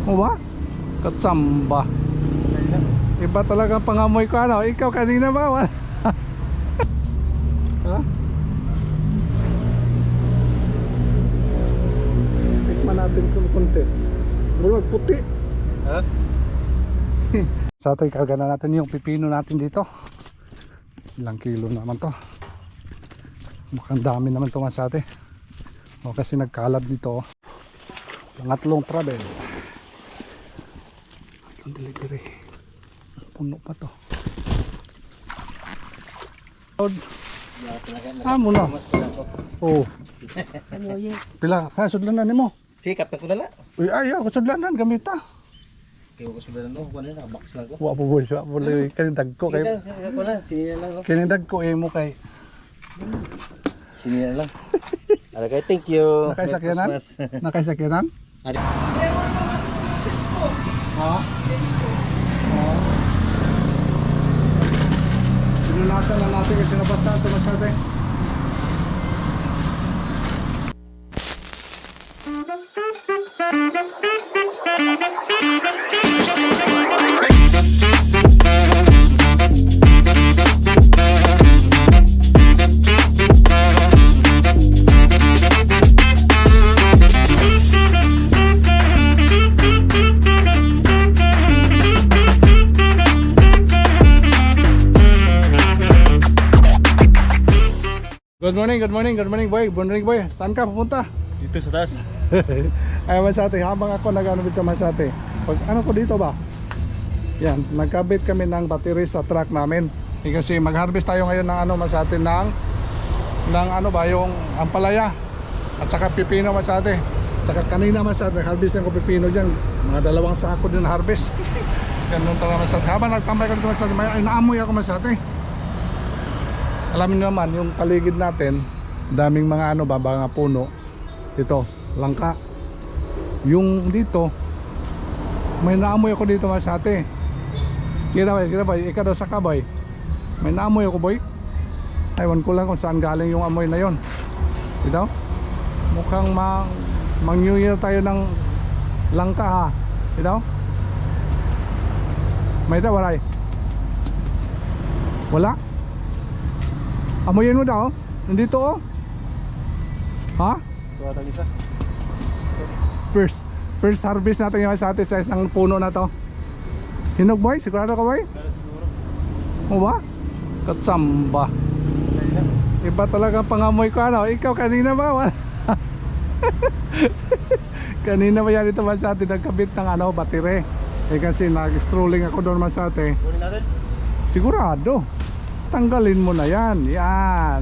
O ba? Katsamba. Iba talaga pangamoy ko ano. Ikaw kanina ba? Wala. Ha? Tikman natin kung konti. Mula puti. Ha? Sa atin karga na natin yung pipino natin dito. Ilang kilo naman to. Mukhang dami naman to masate. O kasi nagkalad dito. Pangatlong travel. Pangatlong delivery. Puno pa to. Muna. Oh. Pila ka sudlanan nimo? Sikap na ko na lang. Uy, ayaw ko sudlanan gamita. Kaya ko sudah no, kuno na box lang ko. Wa po boy, wa po lagi kay dagko kay. Ko na, sini lang no. Kini dagko imo kay. Sini lang. Ala kay thank you. Nakaisakyanan? Nakaisakyanan? Ari. Ha? Sinunasan na natin kasi nabasa ito masyado. Good morning boy. Good morning boy. Saan ka pupunta? Dito sa taas. Ay masate, habang ako nag-ano dito masate. Pag ano ko dito ba? Yan, nagkabit kami ng battery sa truck namin. Kasi mag-harvest tayo ngayon ng ano masate ng ano ba yung ampalaya at saka pipino masate. Saka kanina masate, harvest ko pipino diyan. Mga 2 sako din na harvest. Ganun talaga masate. Habang nagtambay ko dito masate, may naamoy ako masate. Alam niyo naman yung paligid natin, daming mga ano ba, mga puno. Ito, langka. Yung dito, may naamoy ako dito masate. Kira boy, ikaw daw sa ka boy. May naamoy ako boy. Aywan ko lang kung saan galing yung amoy na yon. Ito, mukhang mang-New Year tayo ng langka ha. Ito, may daw waray. Wala? Amoyin mo daw? Nandito oh. Ha? Tuwa tag isa. First harvest natin yung sa atin sa isang puno na to. Hinog boy? Sigurado ka boy? O ba? Katsamba. Iba talaga pangamoy ko ano. Ikaw kanina ba? Wala. Kanina ba yan ito sa atin nagkabit ng ano, battery. Kasi nag-strolling ako doon sa atin. Kunin natin. Sigurado. Tanggalin mo na yan. Yan.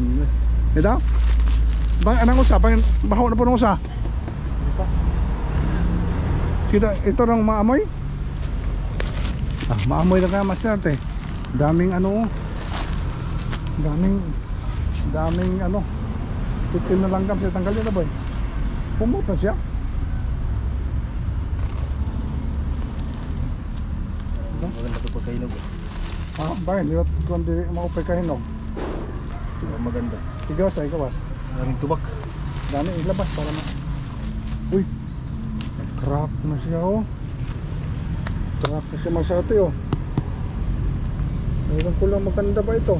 Ito? Bang anong usa? Bahaw na po ng usa? Sida, ito lang maamoy? Maamoy lang kaya mas natin. Daming ano. Daming ano. Titim na langgam siya. Tanggalin na boy. Pumot na siya. Maganda to pagkainog. Bakit? Di ba kung di maupay kahinog? Maganda. Igawas ay gawas. Maraming tubak. Dami ilabas para na. Uy. Crack na siya oh. Crack na siya masate oh. Mayroon ko lang maganda ba ito?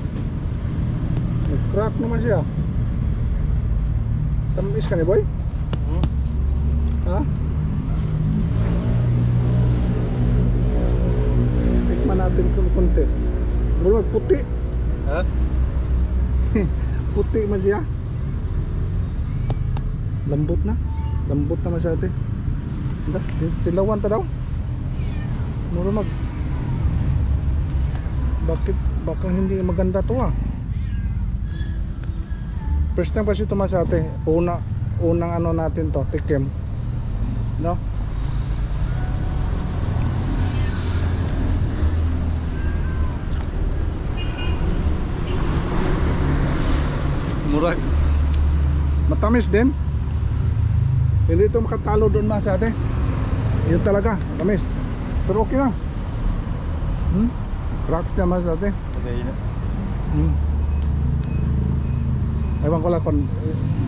Crack naman siya. Tamis ka ni boy? Ha? Tikman natin kung konti. Mula puti. Ha? Puti man siya. Lambot na masyado. Tilawan ta daw. Mura bakit baka hindi maganda to ah. First time kasi ito masate. Unang ano natin to, tikim. No? Murag matamis din. Hindi ito makatalo doon masate. Yun talaga, matamis. Pero okay lang. Crack niya masate. Okay na. Ewan ko lang kung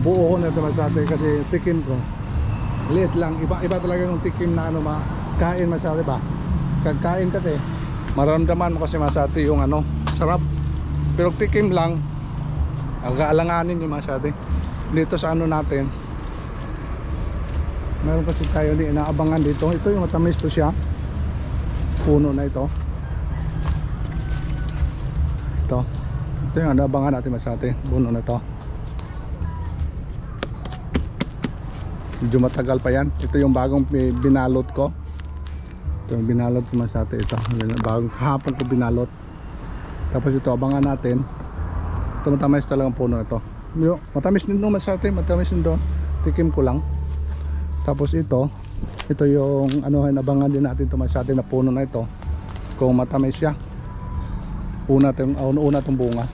buo ko na ito masate kasi tikim ko liit lang. Iba talaga yung tikim na ano kagkain masati ba? Kagkain kasi maramdaman mo kasi masati yung ano, sarap. Pero tikim lang, aga-alanganin yung masati. Dito sa ano natin, meron kasi tayo di inaabangan dito. Ito yung matamis to siya. Puno na ito. Ito yung inaabangan natin masati. Puno na ito. Medyo matagal pa yan. Ito yung bagong binalot ko. Ito yung binalot ko masati. Ito bagong kahapon ko binalot. Tapos ito abangan natin. Ito matamis talagang puno ito. Matamis din doon masati. Matamis din doon. Tikim ko lang. Tapos ito yung ano, abangan din natin ito masati na puno na ito. Kung matamis siya. Una itong bunga.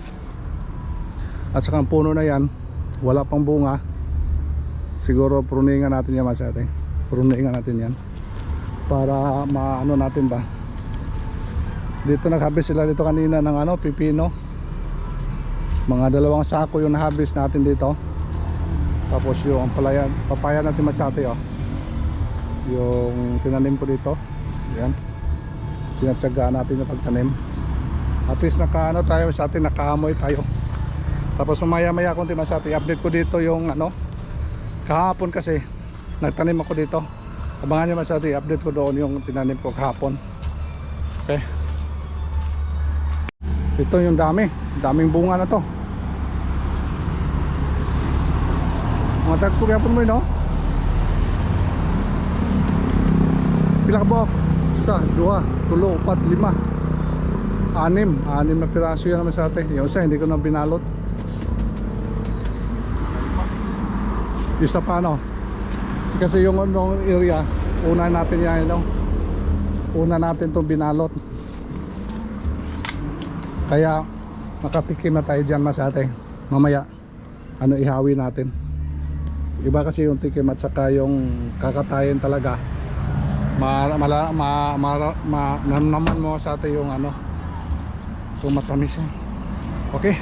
At saka ang puno na yan, wala pang bunga. Siguro pruningan natin yan masati. Pruningan natin yan para maano natin ba. Dito nag-harvest sila dito kanina ng ano, pipino. Mga 2 sako yung na-harvest natin dito. Tapos yung papaya natin masati oh. Yung tinanim ko dito. Yan. Sinatsagaan natin yung pagtanim. At least nakaano tayo masati, nakaamoy tayo. Tapos maya konti masati, update ko dito yung ano. Kahapon kasi nagtanim ako dito. Abangan nyo masati, update ko doon yung tinanim ko kahapon. Okay. Ito yung daming bunga na to. Mga tagpo kahapon mo no? Pila ka buok? 1, 2, 3, 4, 5, 6 na piraso yan naman sa atin. Yung isa hindi ko na binalot. Isa pa no? Kasi yung area, una natin yan no? Una natin itong binalot. Kaya makatikim na tayo dyan masate. Mamaya ano ihawi natin. Iba kasi yung tikim at saka yung kakatayin talaga. Namnaman mo sa atin yung ano, yung matamis yan. Okay.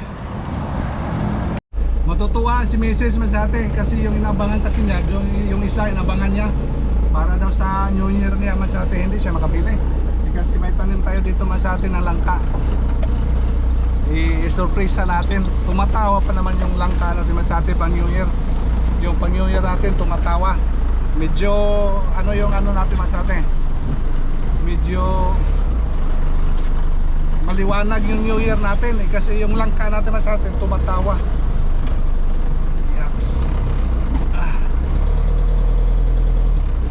Matutuwa si Mrs. Masate kasi yung inabangan kasi niya, yung isa inabangan niya para daw sa New Year niya Masate, hindi siya makabili. Kasi may tanim tayo dito Masate ng langka. I-surprise natin. Tumatawa pa naman yung langka natin Masate pang New Year. Yung pang New Year natin tumatawa. Medyo ano yung ano natin Masate. Medyo maliwanag yung New Year natin kasi yung langka natin Masate tumatawa.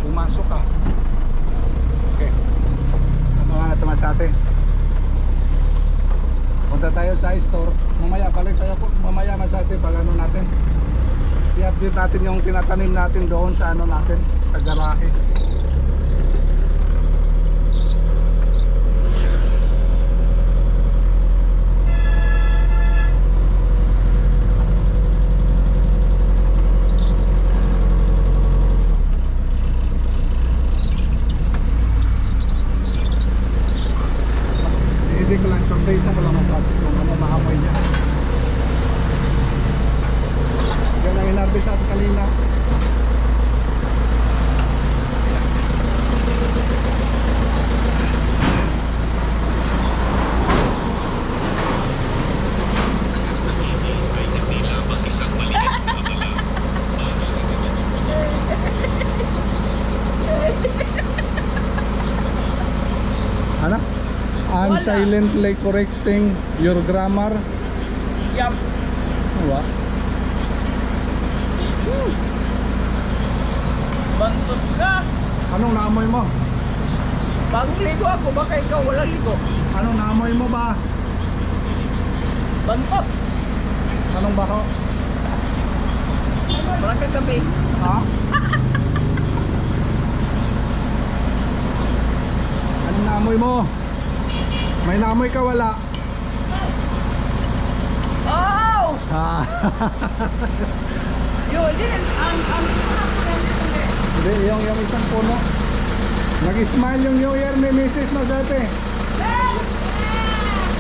Pumasok ka. Okay. Mga natin masate. Punta tayo sa store. Mamaya balik tayo po. Mamaya masate pag ano natin. I-update natin yung tinatanim natin doon sa ano natin, sa garahe. Hindi ko lang surprise ko lang masabi kung ano maamoy niya. Yan ang inarbis natin kanina. Ano? I'm silently correcting your grammar. Yup. What? Bantot ka. Anong naamoy mo? Bagong ligo ako, baka ikaw walang ligo. Anong naamoy mo ba? Bantot. Anong baho? Wala kang gabi. Ha? Anong naamoy mo? May naamoy ka wala? Oh! Ah. Yun din. Hindi, yung isang puno. Nag-smile yung New Year ni Mrs. Masate.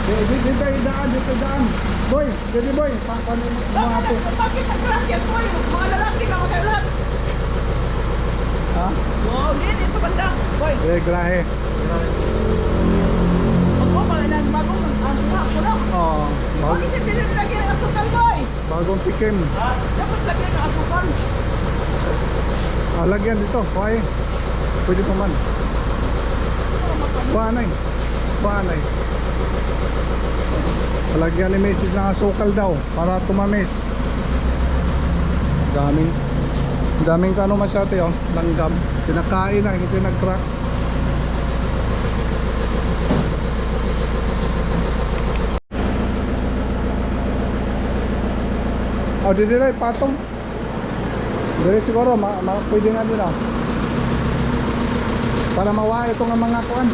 Dito daan. Boy, dito boy. Paano mo mga ito? Bakit ang rakyat mo yun? Mga lalaki ka, mga lahat. Ha? Wow, dito banda. Boy, Eh, grahe. ako bagong ang ko na. Oo. Bakit hindi nila lagyan ng asukal, boy? Bagong tikim. Dapat lagyan ng asukal. Lagyan dito. Okay. Pwede pa man. Paanay. Paanay. Lagyan ni Mrs. ng asukal daw para tumamis. Daming kano masyate oh, langgam. Kinakain na kasi nag-crack. Oh, di nila ipatong. Dili siguro pwede nga din oh. Para mawa itong mga kuan.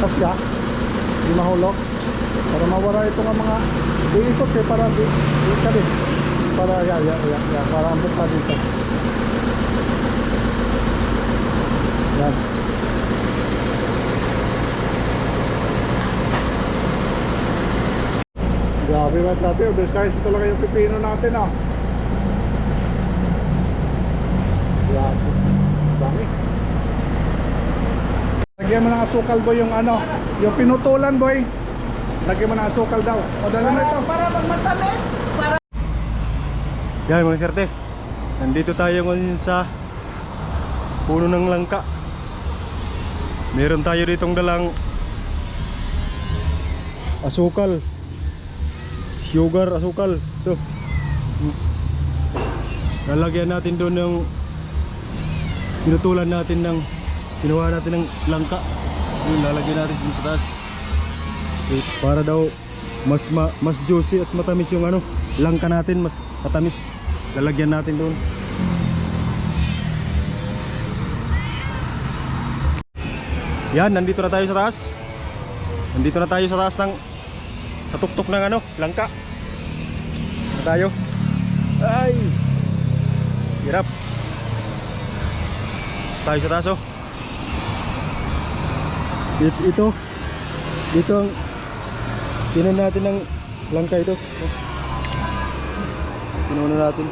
Kasya. Di mahulog. Para mawara itong mga iikot eh para di kali. Para ya para ang buka dito. Yan. Grabe ba sa atin, oversize talaga yung pipino natin ah. Grabe. Dami. Lagyan mo ng asukal boy yung ano, yung pinutulan boy. Lagyan mo ng asukal daw. O dali mo ito. Para magmatamis. Para Yan mga serte, nandito tayo ngayon sa puno ng langka. Meron tayo ditong dalang asukal, sugar, asukal. Ito, lalagyan natin doon ng pinutulan natin ng kinuha natin ng langka. Yun, lalagyan natin dun sa taas. Para daw mas juicy at matamis yung ano, langka natin, mas matamis. Lalagyan natin doon. Yan, nandito na tayo sa taas. Nandito na tayo sa taas ng sa tuktok ng ano, langka. Na tayo. Ay! Hirap. Tayo sa taas oh. Dito ang tinan natin ng langka ito. Pinuno natin.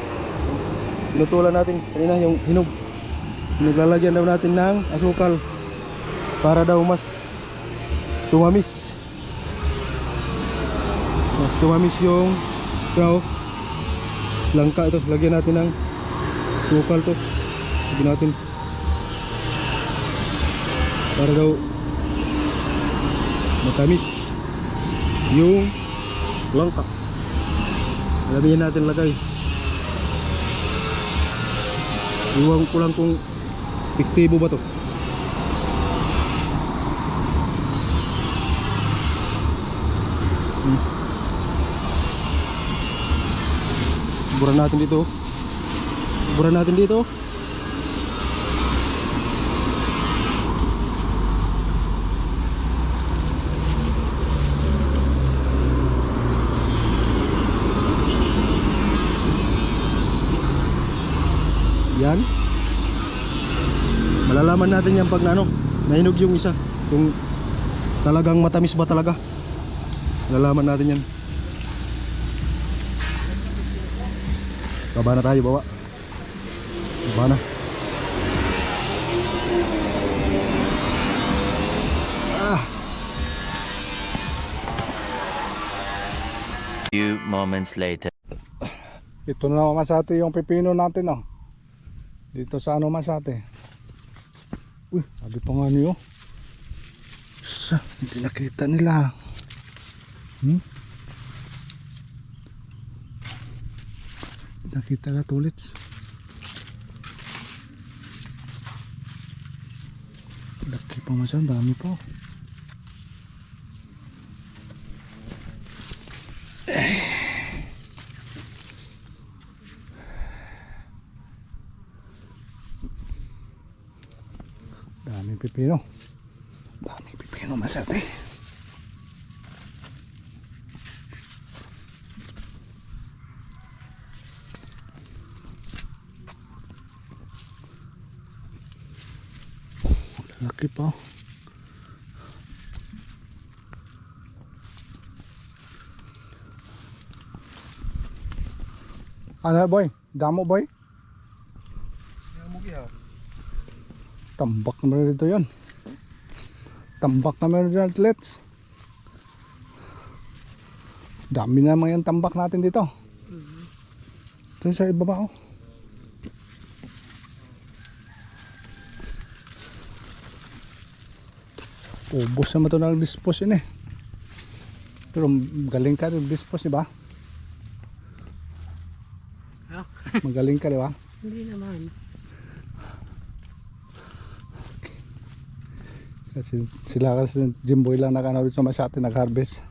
Pinutulan natin kanina yung hinog. Naglalagyan daw natin ng asukal para daw mas tumamis. Mas tumamis yung langka ito. Lagyan natin ng asukal to. Lagyan natin para daw matamis yung langka. Lagyan natin lagay. Iwan ko lang kung epektibo ba to. Buran natin dito. Buran natin dito. Yan. Malalaman natin yan pag ano, nahinog yung isa. Kung talagang matamis ba talaga. Malalaman natin yan. Baba na tayo, baba. Baba na. Few moments later. Ito na Masate yung pipino natin oh. Dito sa ano Masate. Uy, sabi pa nga niyo. Hindi nakita nila. Nakita na tulits. Laki pa masyadong, dami po. Daming pipino. Daming pipino Masate. Laki pa. Ano boy? Damo boy? Tambak naman dito yun. Tambak naman dito athletes. Dami naman yung tambak natin dito. Ito sa ibaba oh. Ubus naman ito na nag-dispose yun eh. Pero magaling ka nag-dispose, di ba? Magaling ka, di ba? Hindi naman. Kasi sila kasi Jimboy lang nakanawid sa atin nag-harvest.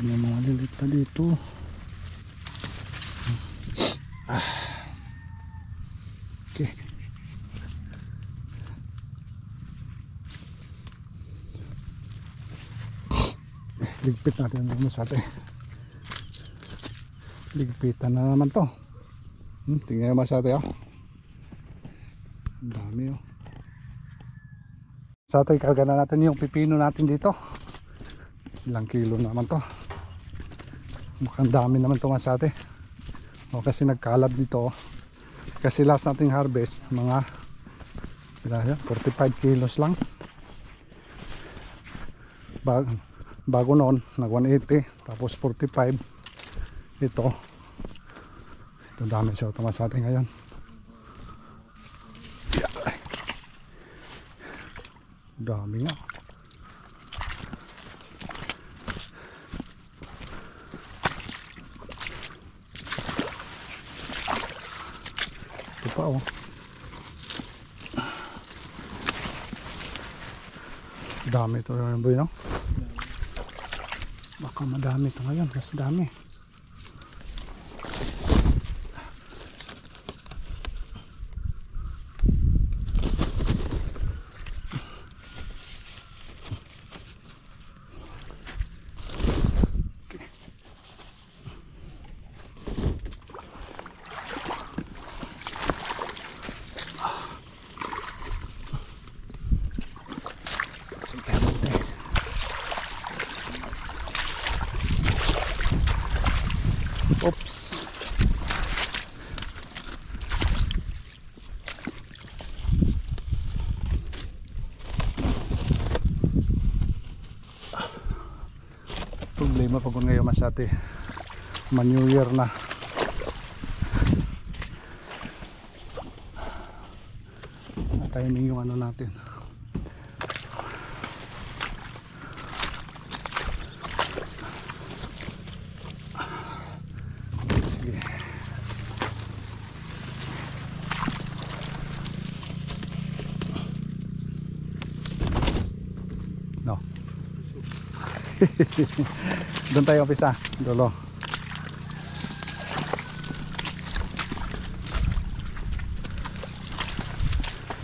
May mga lilit pa dito. Okay. Ligpit natin ang masate. Ligpitan na naman to. Tingnan yung masate oh. Ang dami oh. Masate, karga na natin yung pipino natin dito. Ilang kilo naman to. Mukhang dami naman to masate. O kasi nagkalat dito oh. Kasi last nating harvest mga 45 kilos lang. Bago noon nag 180 tapos 45. Ito dami siya tumasate ngayon. Dami nga. Ito pa oh. Dami ito yung boy no? Baka madami ito ngayon. Mas dami. Oops. Problema pag ngayon masate. New Year na. Timing yung ano natin. No. Doon tayo umpisa, dulo.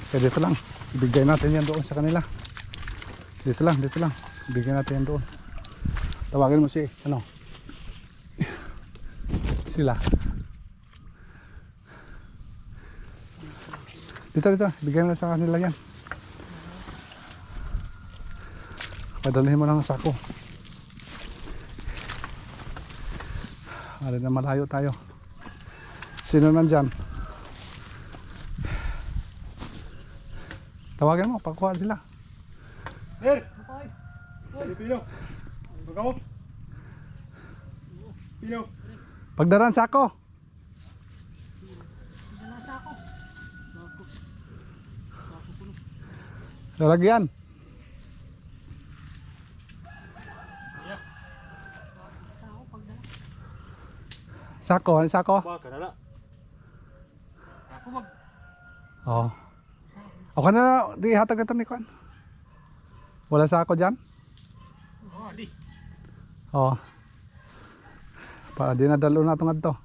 Kaya dito lang, ibigay natin yan doon sa kanila. Dito lang, ibigay natin yan doon. Tawagin mo si, ano? Sila. Dito, ibigay na sa kanila yan. Padalhin mo lang ang sako. Alin na malayo tayo. Sino nandyan? Tawagin mo, pagkuha sila. Her! Pino! Baga mo! Pino! Pagdaran sako. Lalagyan. Sako, ano sako? Baka na. Ako mag... Oo. Ako na, di hatag ito ni Kwan. Wala sako dyan? Oo, di. Oo. Para di nadalo na itong adto.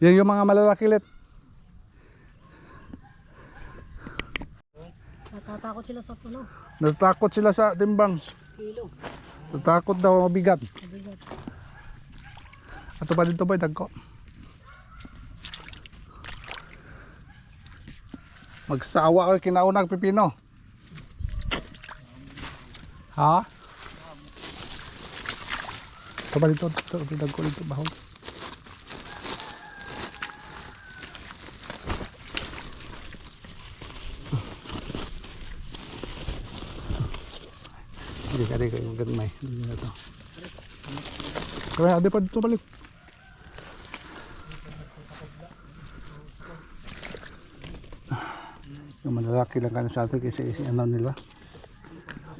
Yan yung mga malalakilit. Natatakot sila sa puno. Natakot sila sa timbang. Kilo. Natakot daw mabigat. Mabigat. Ato pa dito ba dagko? Magsawa ko kinaunag pipino. Ha? Ito ba dito? Ito dagko dito bahog. Hindi ka rin kayo ganmay. Hindi na ito. Kaya adi pa dito balik. Yung malalaki lang kano sa atin kasi ano nila.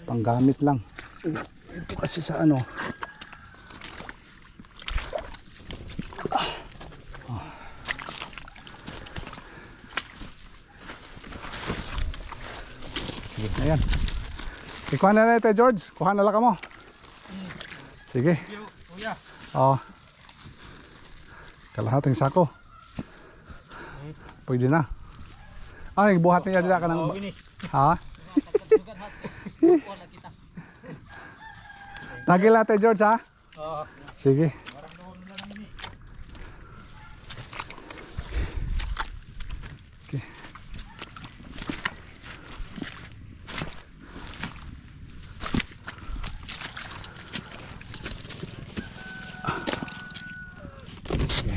Panggamit lang. Ito kasi sa ano. Sige, ayan. Ikuha na lang ito, George. Kuha na lang ka mo. Sige. Oo. Kalahating sako. Pwede na. Ay, buhat niya dila ka ng... Ha? Tagil natin, George, ha? Sige. Okay. Sige.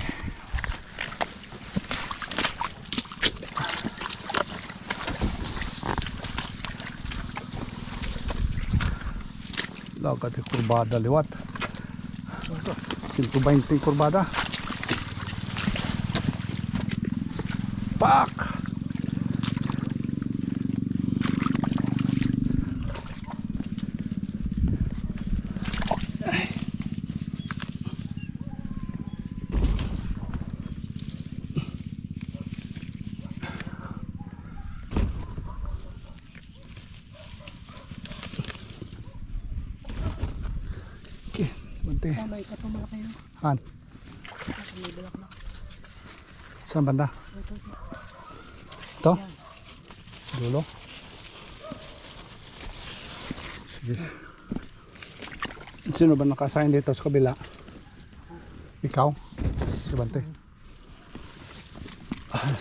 Dagat yung kurbada liwat 120 kurbada pak Bunti. Han. Saan banda? Ito? Dulo? Sige. Sino ba nakasign dito sa kabila? Ikaw? Si Bante?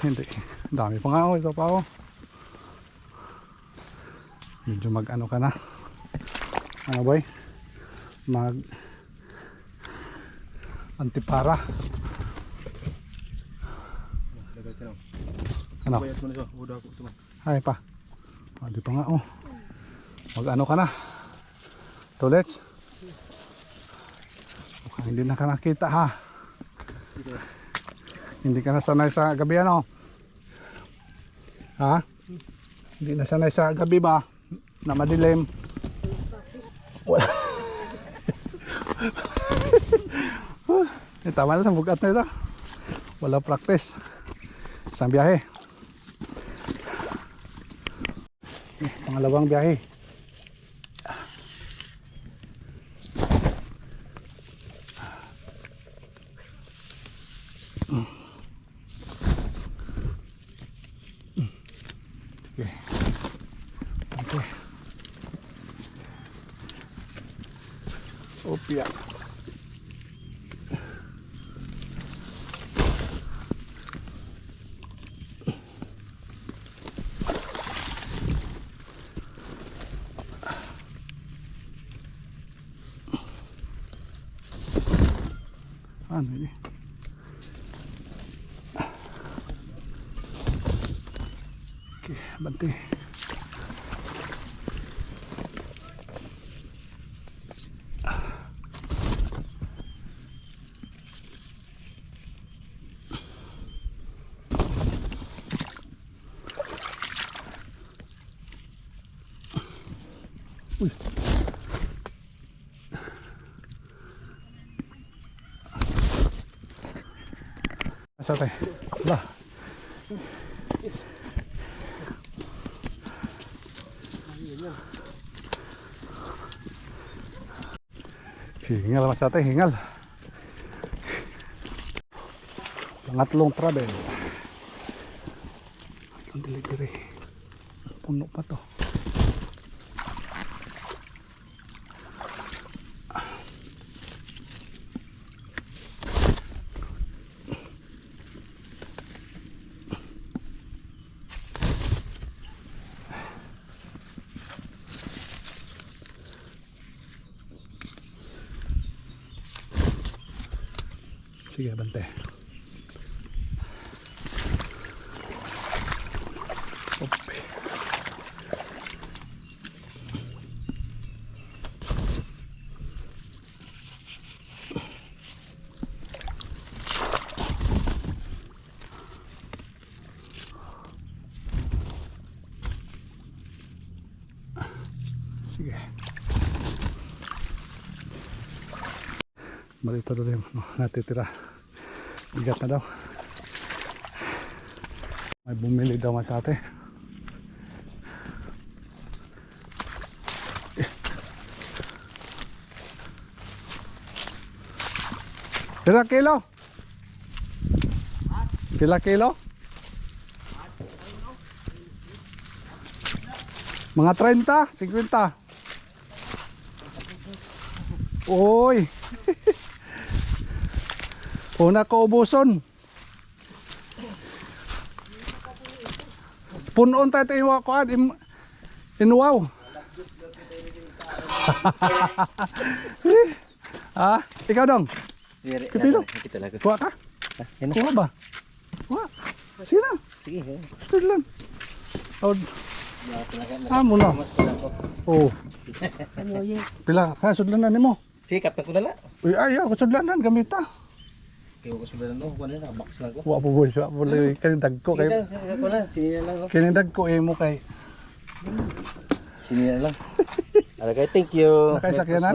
Hindi. Dami pa nga ako. Ito pa ako. Medyo mag-ano ka na. Ano boy? Mag antipara. Ano? Ay pa. Di pa nga oh. Mag ano ka na? Toilets? Mukhang hindi na ka nakita ha. Hindi ka na sanay sa gabi ano? Ha? Hindi na sanay sa gabi ba? Na madilim. Wala. Tama na sa bugat na ito. Wala practice. Isang biyahe. Pangalawang biyahe. Sige. Okay. Opya. Ano ini? Okay, Bante. Uy. Sate. Lah. Hingal mas ate, hingal. Pangatlong travel. Ang delivery. Puno pa to. Sige, Bante. Sige. Malito doon yung natitira. Bigat na daw. May bumili daw mas ate. Pila kilo? Pila kilo? Mga 30, 50. Uy. Una ko ubuson. Punon tayo iwa ko inuwaw. Ah, ikaw dong. Pipilo. Kuha ka? Kuha ba? Kuha. Sino? Sige. Gusto lang. Amo na. Oh. Pila ka sudlanan nimo? Sikap na ko dala. Uy, ayaw ka sudlanan gamita. Kaya ko sudah no, kuno na box lang ko. Wa po boy, wa po kay dagko kay. Ko na, sini na lang no. Kini dagko imo kay. Sini na lang. Ara kay thank you. Nakaisakyanan?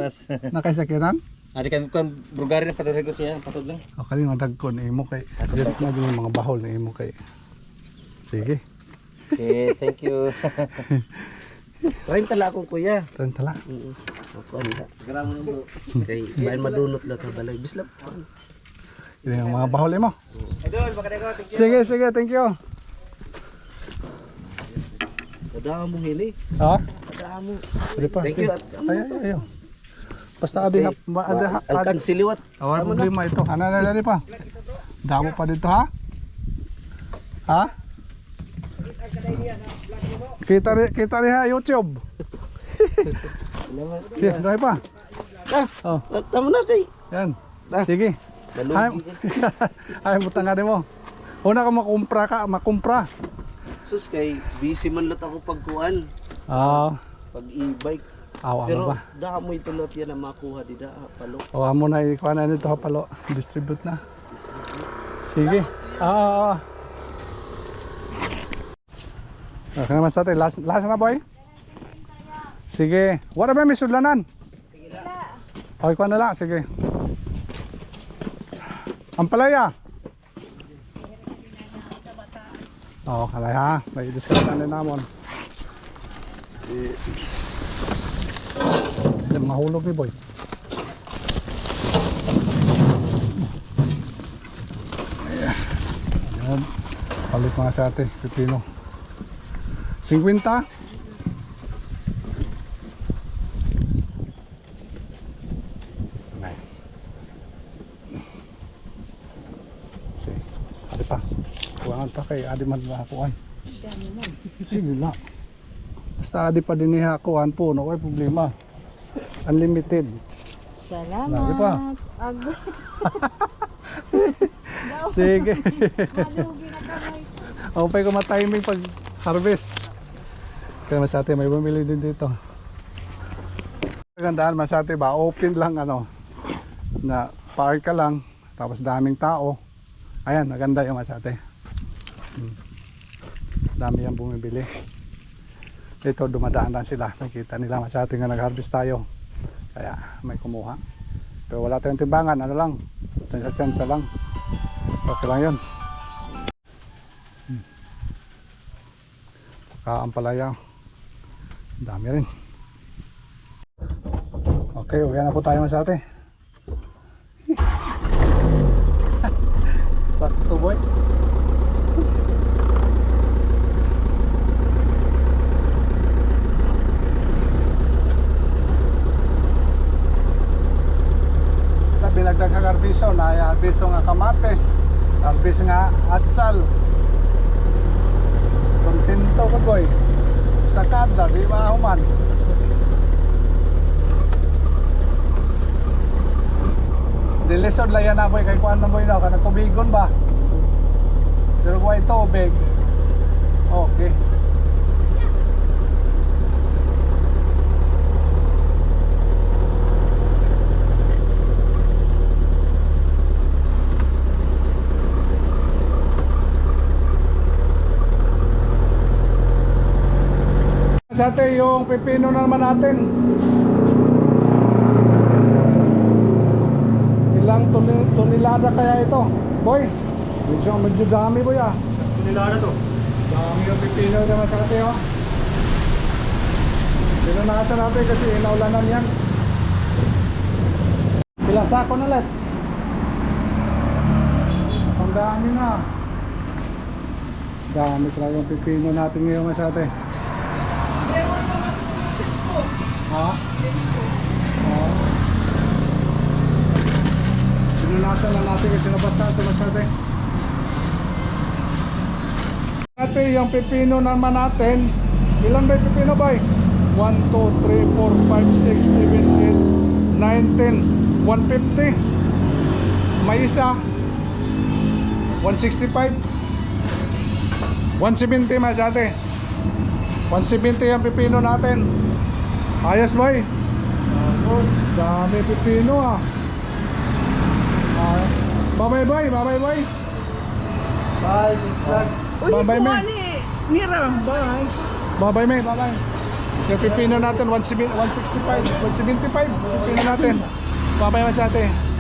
Nakaisakyanan? Ari kan brugari na patulog ko siya, patod lang. O kali nga dagko ni imo kay. Dili na din mga bahol ni imo kay. Sige. Okay, thank you. Train tala akong kuya. Tan tala. Ako anda. Gramo mo bro. Kay bayan madunot la ta balay bislap. Ini ang mga bahol mo. Idol, makadeko, thank you. Sige, sige, thank you. Ada mo hili. Ha? Ada mo. Pwede pa. Thank you. Ay. Basta abi hap ada Alkan siliwat. awal problema ito. Ano na dali pa? Damo pa dito ha? Ha? Kita rin ha YouTube. Sige, dahil pa. Oh, Tama na kay. yan. Sige. Ay, Balugi. ay butang nga mo. Una ka makumpra. Sus kay busy man lot ako pagkuan. Ah, Pag e-bike. awa mo Pero ba? daha mo ito lot yan na makuha di da palo. O amo na ikuha na nito palo. Distribute na. Sige. Okay naman sa atin. Last na boy? Sige. Wala ba may sudlanan? Okay, kuha na lang. Sige. Ampalaya. Oo, kalay ha. May discount na namon. Mahulog ni boy. Ayan. Palit mga sa atin. Pipino. 50. Nay. Sige. Adi pa. Kuwangan pa kay adi man makakuan. Sige na. Basta adi pa din ihakuan po. No, ay problema. Unlimited. Salamat. Lagi pa. Agad. Sige. Malugi na kamay. Okay ko ma-timing pag harvest. Kaya masate may bumili din dito. Magandaan masate ba? Open lang ano. Na park ka lang. Tapos daming tao. Ayan, maganda yung masate. Dami yung bumibili. Dito dumadaan lang sila. Nakita nila masate nga nag-harvest tayo. Kaya may kumuha. Pero wala tayong timbangan. Ano lang. Tsansa lang. Okay lang yun. Saka ampalaya. Dami rin. Okay, uwi na po tayo masate. Sakto boy. Binagdag ang arbiso na arbiso nga kamates, arbis nga atsal. Kontento ko boy. Sa kada di mahuman. Dilisod lang yan na boy kay kuan na boy na kana tubigon ba. Pero kuha ito big. Okay. Sa atin yung pipino na naman natin. Ilang tonelada kaya ito? Boy, medyo dami boy ah. Nila na to. Dami yung pipino naman sa atin oh. Pinunasan natin kasi inaulanan yan. Ilang sako na let? Ang dami na. Dami talaga yung pipino natin ngayon mga sa atin. Ha? Pinunasan na natin kasi nabasa ito mga sa atin. Ate, yung pipino naman natin, ilan ba yung pipino boy? 1, 2, 3, 4, 5, 6, 7, 8, 9, 10 150. May isa 165 170 masyate 170 yung pipino natin. Ayos boy. Ayos, dami pipino ah. Bye boy, bye boy. Bye, vlog. Bye me. Bye me, bye. Yung pipino natin 165, 175 pipino natin. Bye masyate.